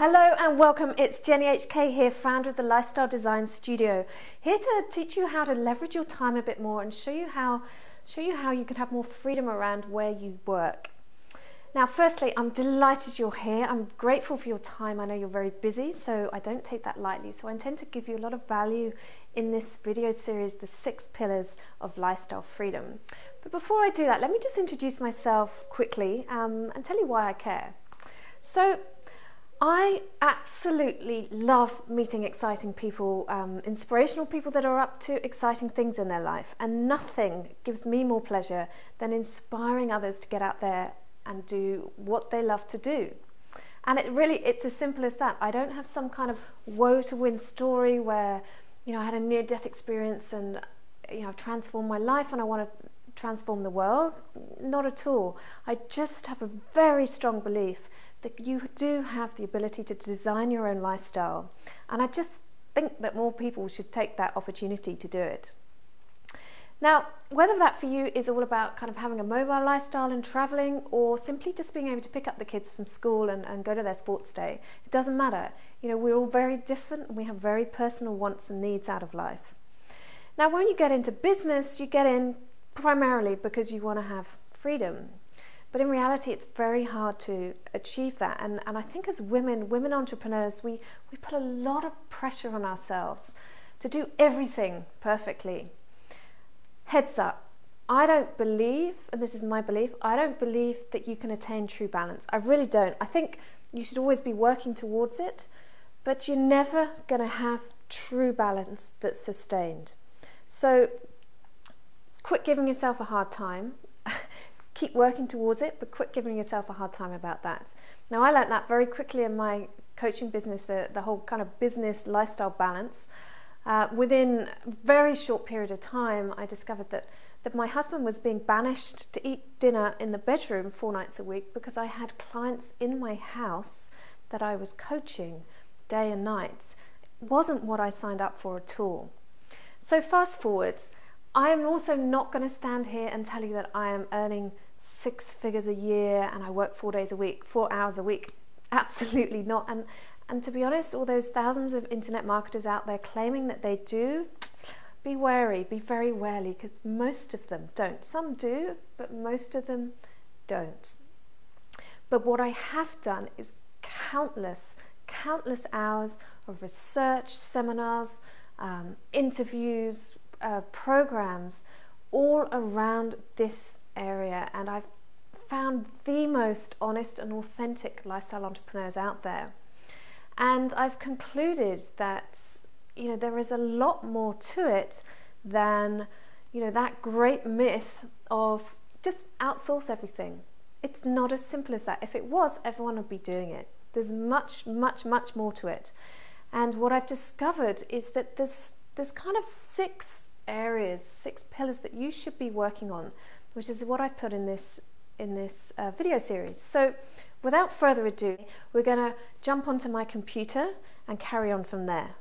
Hello and welcome, it's Jenny HK here, founder of the Lifestyle Design Studio, here to teach you how to leverage your time a bit more and show you how you can have more freedom around where you work. Now firstly, I'm delighted you're here. I'm grateful for your time. I know you're very busy, so I don't take that lightly. So I intend to give you a lot of value in this video series, the 6 pillars of lifestyle freedom. But before I do that, let me just introduce myself quickly and tell you why I care. So I absolutely love meeting exciting people, inspirational people that are up to exciting things in their life, and nothing gives me more pleasure than inspiring others to get out there and do what they love to do. And it's as simple as that. I don't have some kind of woe to win story where, I had a near-death experience and, I've transformed my life and I want to transform the world. Not at all. I just have a very strong belief that you do have the ability to design your own lifestyle. And I just think that more people should take that opportunity to do it. Now, whether that for you is all about kind of having a mobile lifestyle and traveling, or simply just being able to pick up the kids from school and go to their sports day, it doesn't matter. We're all very different and we have very personal wants and needs out of life. Now, when you get into business, you get in primarily because you want to have freedom. But in reality, it's very hard to achieve that. And I think as women entrepreneurs, we put a lot of pressure on ourselves to do everything perfectly. Heads up, I don't believe, and this is my belief, I don't believe that you can attain true balance. I really don't. I think you should always be working towards it, but you're never going to have true balance that's sustained. So quit giving yourself a hard time. Keep working towards it, but quit giving yourself a hard time about that. Now, I learned that very quickly in my coaching business, the whole kind of business lifestyle balance. Within a very short period of time, I discovered that my husband was being banished to eat dinner in the bedroom 4 nights a week because I had clients in my house that I was coaching day and night. It wasn't what I signed up for at all. So fast forward, I am also not going to stand here and tell you that I am earning 6 figures a year and I work 4 days a week, 4 hours a week. Absolutely not. And to be honest, all those thousands of internet marketers out there claiming that they do, be wary, be very wary, because most of them don't. Some do, but most of them don't. But what I have done is countless hours of research, seminars, interviews, programs all around this area, and I've found the most honest and authentic lifestyle entrepreneurs out there. And I've concluded that there is a lot more to it than that great myth of just outsource everything. It's not as simple as that. If it was, everyone would be doing it. There's much more to it. And what I've discovered is that there's kind of 6 areas, 6 pillars that you should be working on, which is what I've put in this video series. So without further ado, we're going to jump onto my computer and carry on from there.